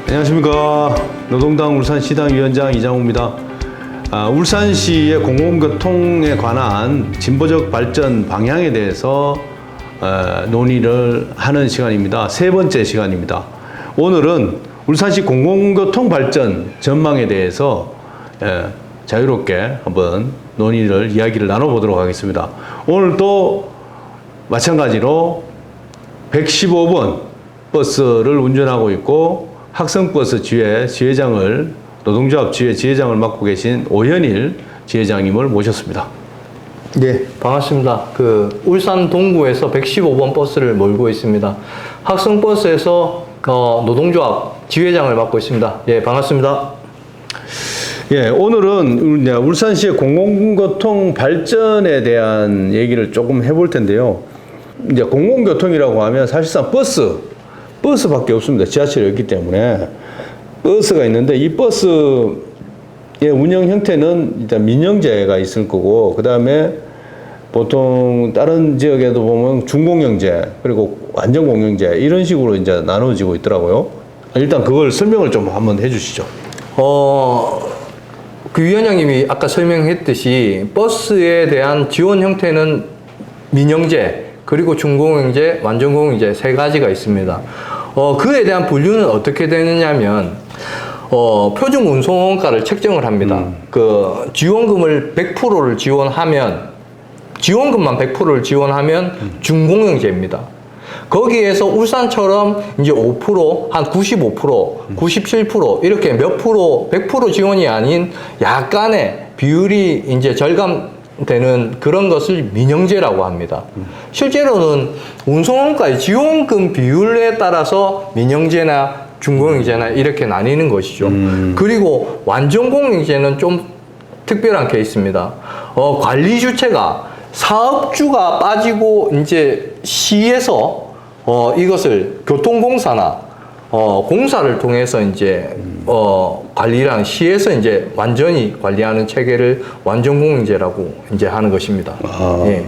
안녕하십니까. 노동당 울산시당 위원장 이장우입니다. 울산시의 공공교통에 관한 진보적 발전 방향에 대해서 논의를 하는 시간입니다. 세 번째 시간입니다. 오늘은 울산시 공공교통 발전 전망에 대해서 자유롭게 한번 이야기를 나눠보도록 하겠습니다. 오늘 또 마찬가지로 115번 버스를 운전하고 있고 학생버스 지회장을 노동조합 지회장을 맡고 계신 오현일 지회장님을 모셨습니다. 네, 반갑습니다. 울산 동구에서 115번 버스를 몰고 있습니다. 학생버스에서 노동조합 지회장을 맡고 있습니다. 예, 반갑습니다. 예, 오늘은 울산시의 공공교통 발전에 대한 얘기를 조금 해볼 텐데요. 이제 공공교통이라고 하면 사실상 버스밖에 없습니다. 지하철이 없기 때문에 버스가 있는데 이 버스의 운영 형태는 일단 민영제가 있을 거고, 그 다음에 보통 다른 지역에도 보면 준공영제 그리고 완전공영제 이런 식으로 이제 나눠지고 있더라고요. 일단 그걸 설명을 좀 한번 해주시죠. 위원장님이 아까 설명했듯이 버스에 대한 지원 형태는 민영제 그리고 준공영제, 완전공영제 세 가지가 있습니다. 그에 대한 분류는 어떻게 되느냐면 표준 운송원가를 책정을 합니다. 지원금을 100%를 지원하면 지원금만 100%를 지원하면 준공영제입니다. 거기에서 울산처럼 이제 5%, 한 95%, 97% 이렇게 몇 프로, 100% 지원이 아닌 약간의 비율이 이제 절감되는 그런 것을 민영제라고 합니다. 실제로는 운송원가의 지원금 비율에 따라서 민영제나 준공영제나 이렇게 나뉘는 것이죠. 그리고 완전공영제는 좀 특별한 케이스입니다. 관리 주체가 사업주가 빠지고 이제 시에서 이것을 교통공사나 공사를 통해서 이제 관리랑 시에서 이제 완전히 관리하는 체계를 완전공영제라고 이제 하는 것입니다. 예.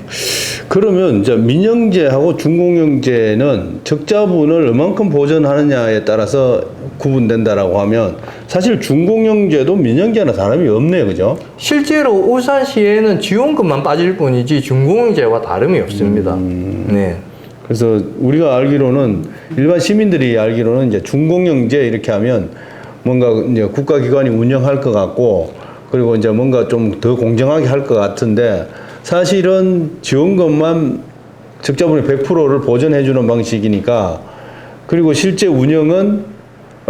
그러면 이제 민영제하고 준공영제는 적자분을 얼만큼 보전하느냐에 따라서 구분된다라고 하면 사실 준공영제도 민영제나 다름이 없네요, 그죠? 실제로 울산시에는 지원금만 빠질 뿐이지 준공영제와 다름이 없습니다. 네. 그래서 우리가 알기로는 일반 시민들이 알기로는 이제 준공영제 이렇게 하면 뭔가 이제 국가기관이 운영할 것 같고, 그리고 이제 뭔가 좀 더 공정하게 할 것 같은데, 사실은 지원금만 적자분의 100%를 보전해주는 방식이니까, 그리고 실제 운영은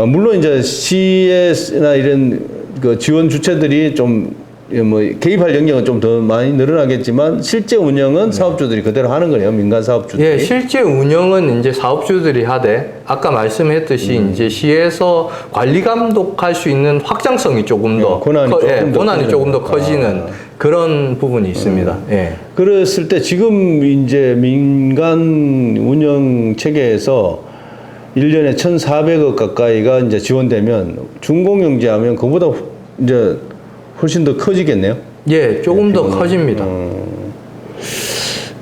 물론 이제 시에나 이런 그 지원 주체들이 좀 개입할 영역은 좀 더 많이 늘어나겠지만 실제 운영은 사업주들이 그대로 하는 거예요. 민간 사업주들이. 예, 실제 운영은 이제 사업주들이 하되 아까 말씀했듯이 이제 시에서 관리 감독할 수 있는 확장성이 조금 더 권한이 조금 더 커지는 그런 부분이 있습니다. 예. 그랬을 때 지금 이제 민간 운영 체계에서 1년에 1,400억 가까이가 이제 지원되면 준공영제 하면 그보다 이제 훨씬 더 커지겠네요. 예, 조금 더 커집니다.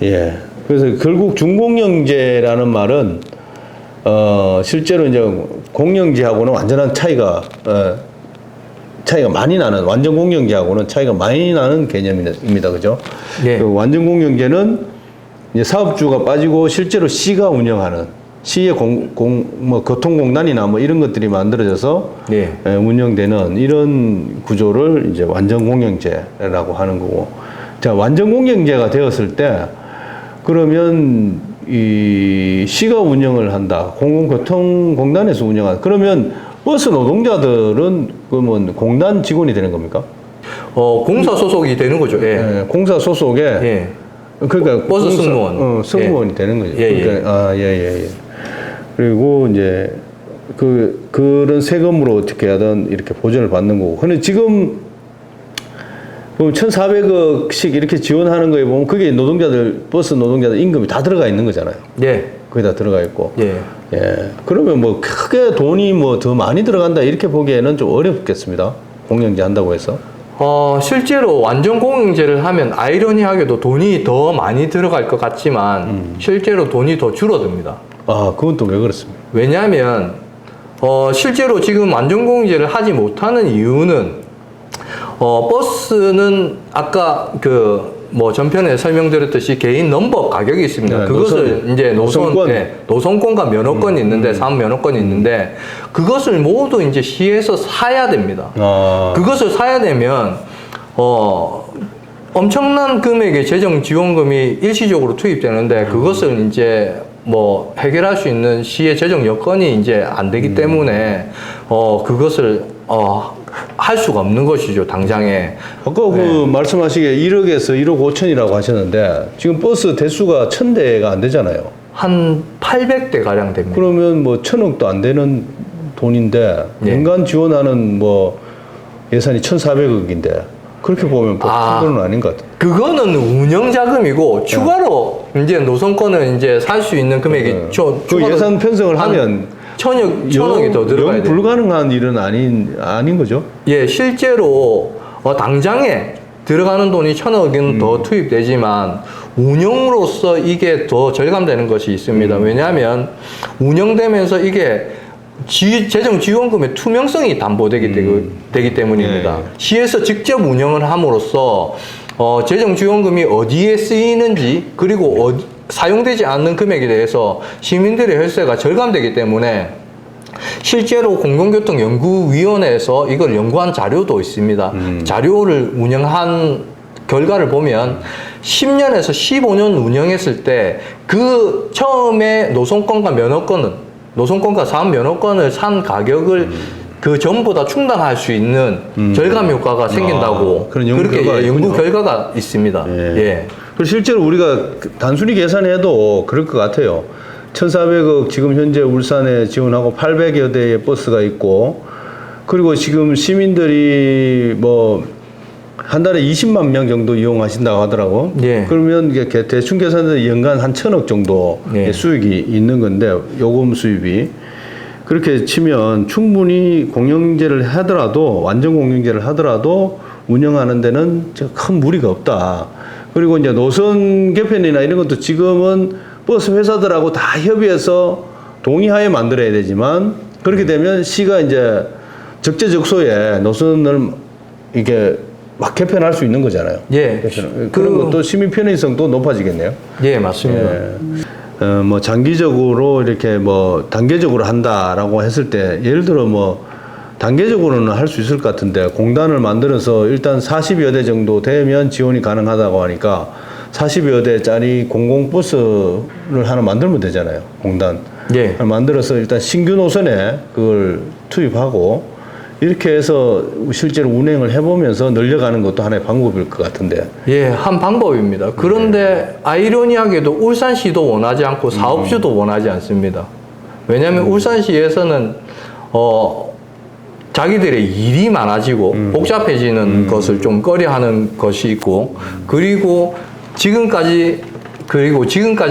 예. 그래서 결국 준공영제라는 말은 실제로 이제 공영제하고는 완전한 차이가 많이 나는, 완전 공영제하고는 차이가 많이 나는 개념입니다. 그죠? 예. 완전 공영제는 이제 사업주가 빠지고 실제로 시가 운영하는, 시의 교통공단이나 이런 것들이 만들어져서 예. 운영되는 이런 구조를 이제 완전 공영제라고 하는 거고. 자, 완전 공영제가 되었을 때 그러면 이 시가 운영을 한다, 공공교통공단에서 운영한다. 그러면 버스 노동자들은 그러면 공단 직원이 되는 겁니까? 공사 소속이 되는 거죠. 예. 공사 소속에. 예. 그러니까 버스 승무원. 승무원이 되는 거죠. 예, 그러니까 예. 그리고 이제 그런 세금으로 어떻게 하든 이렇게 보전을 받는 거고. 근데 지금 1,400억씩 이렇게 지원하는 거에 보면 그게 버스 노동자들 임금이 다 들어가 있는 거잖아요. 예. 거기 다 들어가 있고. 예. 그러면 크게 돈이 더 많이 들어간다 이렇게 보기에는 좀 어렵겠습니다. 공영제 한다고 해서. 실제로 완전 공영제를 하면 아이러니하게도 돈이 더 많이 들어갈 것 같지만 실제로 돈이 더 줄어듭니다. 그건 또 왜 그렇습니까? 왜냐하면 실제로 지금 안전공유제를 하지 못하는 이유는 버스는 아까 전편에 설명드렸듯이 개인 넘버 가격이 있습니다. 네, 그것을 이제 노선권과 면허권이 있는데, 사업 면허권이 있는데, 그것을 모두 이제 시에서 사야 됩니다. 그것을 사야 되면, 엄청난 금액의 재정 지원금이 일시적으로 투입되는데, 그것을 이제 해결할 수 있는 시의 재정 여건이 이제 안 되기 때문에, 그것을, 할 수가 없는 것이죠, 당장에. 아까 말씀하시기에 1억에서 1억 5천이라고 하셨는데, 지금 버스 대수가 1000대가 안 되잖아요. 한 800대 가량 됩니다. 그러면 1000억도 안 되는 돈인데, 연간 지원하는 예산이 1,400억인데, 그렇게 보면 큰 돈은 아닌 것 같아요. 그거는 운영 자금이고, 추가로 이제 노선권을 이제 살 수 있는 금액이 그 예산 편성을 하면 천억이 더 들어가야 돼요. 불가능한 일은 아닌 거죠? 예, 실제로 당장에 들어가는 돈이 1,000억은 더 투입되지만 운영으로서 이게 더 절감되는 것이 있습니다. 왜냐하면 운영되면서 이게 재정 지원금의 투명성이 담보되기 되기 때문입니다. 시에서 직접 운영을 함으로써 재정 지원금이 어디에 쓰이는지, 그리고 사용되지 않는 금액에 대해서 시민들의 혈세가 절감되기 때문에 실제로 공공교통연구위원회에서 이걸 연구한 자료도 있습니다. 자료를 운영한 결과를 보면 10년에서 15년 운영했을 때 그 처음에 노선권과 사업 면허권을 산 가격을 그 전보다 충당할 수 있는 절감 효과가 생긴다고 그렇게 연구 결과가 있습니다. 예. 그리고 실제로 우리가 단순히 계산해도 그럴 것 같아요. 1,400억 지금 현재 울산에 지원하고 800여 대의 버스가 있고, 그리고 지금 시민들이 한 달에 20만 명 정도 이용하신다고 하더라고. 그러면 이게 대충 계산해서 연간 한 1,000억 정도의 수익이 있는 건데, 요금 수입이. 그렇게 치면 충분히 공영제를 하더라도, 완전 공영제를 하더라도 운영하는 데는 큰 무리가 없다. 그리고 이제 노선 개편이나 이런 것도 지금은 버스 회사들하고 다 협의해서 동의하에 만들어야 되지만, 그렇게 되면 시가 이제 적재적소에 노선을 이게 막 개편할 수 있는 거잖아요. 예. 그런 것도 시민 편의성도 높아지겠네요. 예, 맞습니다. 장기적으로 이렇게 단계적으로 한다라고 했을 때, 예를 들어 단계적으로는 할 수 있을 것 같은데, 공단을 만들어서 일단 40여 대 정도 되면 지원이 가능하다고 하니까 40여 대짜리 공공버스를 하나 만들면 되잖아요. 공단. 만들어서 일단 신규 노선에 그걸 투입하고, 이렇게 해서 실제로 운행을 해보면서 늘려가는 것도 하나의 방법일 것 같은데. 예, 한 방법입니다. 그런데 아이러니하게도 울산시도 원하지 않고 사업주도 원하지 않습니다. 왜냐하면 울산시에서는 자기들의 일이 많아지고 복잡해지는 것을 좀 꺼려하는 것이 있고, 그리고 지금까지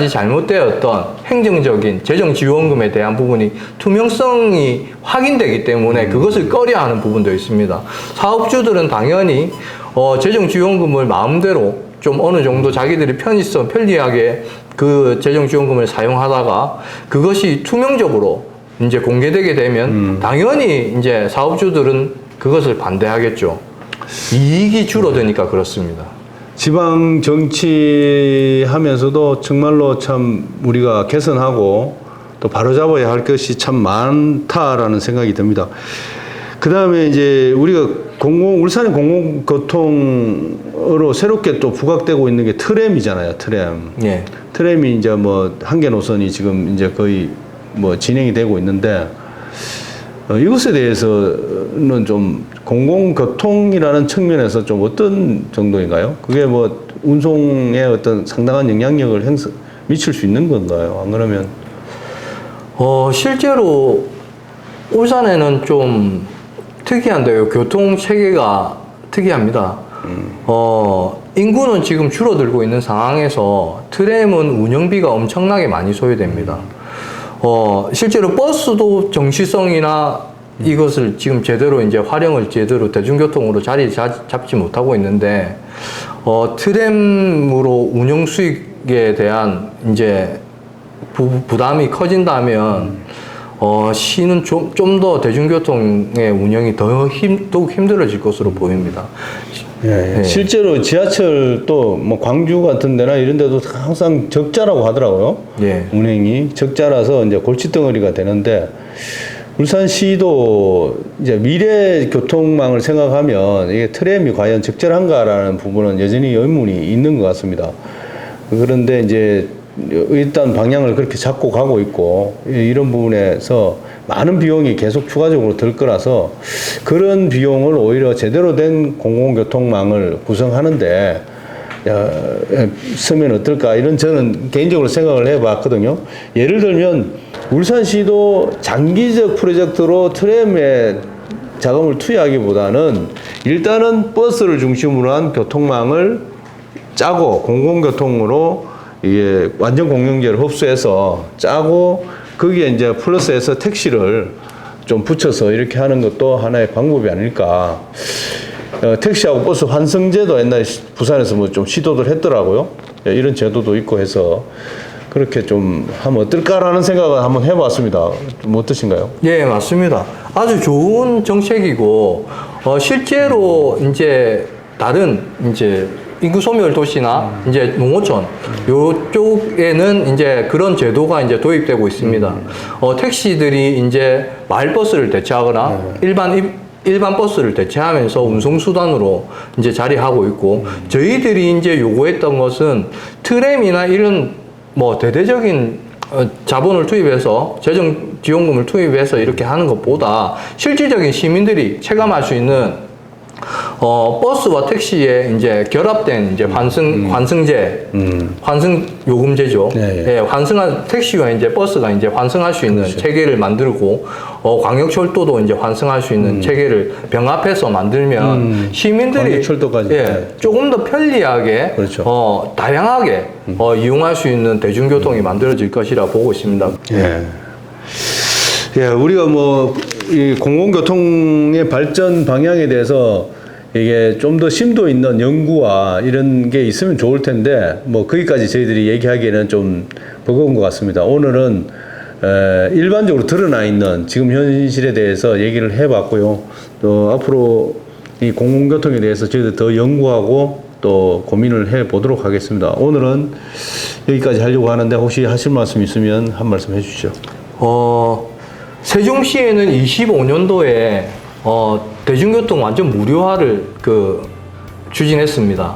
잘못되었던 행정적인 재정 지원금에 대한 부분이 투명성이 확인되기 때문에 그것을 꺼려하는 부분도 있습니다. 사업주들은 당연히 재정 지원금을 마음대로 좀 어느 정도 자기들이 편리하게 그 재정 지원금을 사용하다가 그것이 투명적으로 이제 공개되게 되면 당연히 이제 사업주들은 그것을 반대하겠죠. 이익이 줄어드니까 그렇습니다. 지방 정치 하면서도 정말로 참 우리가 개선하고 또 바로잡아야 할 것이 참 많다라는 생각이 듭니다. 그 다음에 이제 우리가 울산의 공공교통으로 새롭게 또 부각되고 있는 게 트램이잖아요, 트램. 트램이 이제 한 개 노선이 지금 이제 거의 진행이 되고 있는데, 이것에 대해서는 좀 공공교통이라는 측면에서 좀 어떤 정도인가요? 그게 운송에 어떤 상당한 영향력을 미칠 수 있는 건가요? 안 그러면? 실제로 울산에는 좀 특이한데요. 교통 체계가 특이합니다. 인구는 지금 줄어들고 있는 상황에서 트램은 운영비가 엄청나게 많이 소요됩니다. 실제로 버스도 정시성이나 이것을 지금 제대로 이제 활용을 제대로 대중교통으로 자리 잡지 못하고 있는데, 트램으로 운영 수익에 대한 이제 부담이 커진다면, 시는 좀 더 대중교통의 운영이 더욱 힘들어질 것으로 보입니다. 예, 실제로 지하철도 뭐 광주 같은 데나 이런 데도 항상 적자라고 하더라고요. 예. 운행이 적자라서 이제 골칫덩어리가 되는데 울산시도 이제 미래 교통망을 생각하면 이게 트램이 과연 적절한가라는 부분은 여전히 의문이 있는 것 같습니다. 그런데 이제 일단 방향을 그렇게 잡고 가고 있고 이런 부분에서 많은 비용이 계속 추가적으로 들 거라서 그런 비용을 오히려 제대로 된 공공교통망을 구성하는데 쓰면 어떨까 이런 저는 개인적으로 생각을 해봤거든요. 예를 들면 울산시도 장기적 프로젝트로 트램에 자금을 투여하기보다는 일단은 버스를 중심으로 한 교통망을 짜고 공공교통으로 이게 완전 공영제를 흡수해서 짜고 거기에 이제 플러스해서 택시를 좀 붙여서 이렇게 하는 것도 하나의 방법이 아닐까. 택시하고 버스 환승제도 옛날에 부산에서 뭐 좀 시도를 했더라고요. 이런 제도도 있고 해서 그렇게 좀 하면 어떨까라는 생각을 한번 해봤습니다. 좀 어떠신가요? 예, 맞습니다. 아주 좋은 정책이고, 실제로 이제 다른 이제 인구 소멸 도시나 이제 농어촌 요쪽에는 이제 그런 제도가 이제 도입되고 있습니다. 택시들이 이제 마을버스를 대체하거나 일반 버스를 대체하면서 운송수단으로 이제 자리하고 있고, 저희들이 이제 요구했던 것은 트램이나 이런 뭐 대대적인 자본을 투입해서 재정 지원금을 투입해서 이렇게 하는 것보다 실질적인 시민들이 체감할 수 있는 버스와 택시에 이제 결합된 이제 환승제, 환승 요금제죠. 예, 환승한 택시와 이제 버스가 이제 환승할 수 있는 체계를 만들고, 광역철도도 이제 환승할 수 있는 체계를 병합해서 만들면 시민들이 광역철도까지 조금 더 편리하게, 그렇죠. 다양하게 이용할 수 있는 대중교통이 만들어질 것이라 보고 있습니다. 예, 우리가 뭐 이 공공교통의 발전 방향에 대해서 이게 좀 더 심도 있는 연구와 이런 게 있으면 좋을 텐데 뭐 거기까지 저희들이 얘기하기에는 좀 버거운 것 같습니다. 오늘은 일반적으로 드러나 있는 지금 현실에 대해서 얘기를 해봤고요. 또 앞으로 이 공공교통에 대해서 저희들 더 연구하고 또 고민을 해보도록 하겠습니다. 오늘은 여기까지 하려고 하는데 혹시 하실 말씀 있으면 한 말씀 해주시죠. 세종시에는 25년도에 대중교통 완전 무료화를 추진했습니다.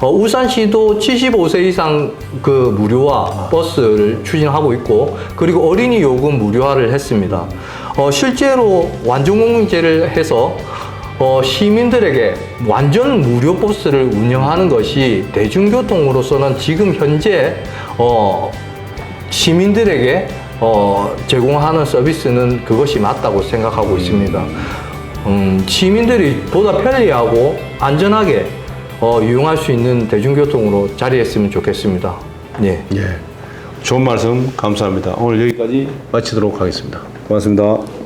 울산시도 75세 이상 무료화 버스를 추진하고 있고, 그리고 어린이 요금 무료화를 했습니다. 실제로 완전공영제를 해서 시민들에게 완전 무료 버스를 운영하는 것이 대중교통으로서는 지금 현재 시민들에게 제공하는 서비스는 그것이 맞다고 생각하고 있습니다. 시민들이 보다 편리하고 안전하게 이용할 수 있는 대중교통으로 자리했으면 좋겠습니다. 예. 좋은 말씀 감사합니다. 오늘 여기까지 마치도록 하겠습니다. 고맙습니다.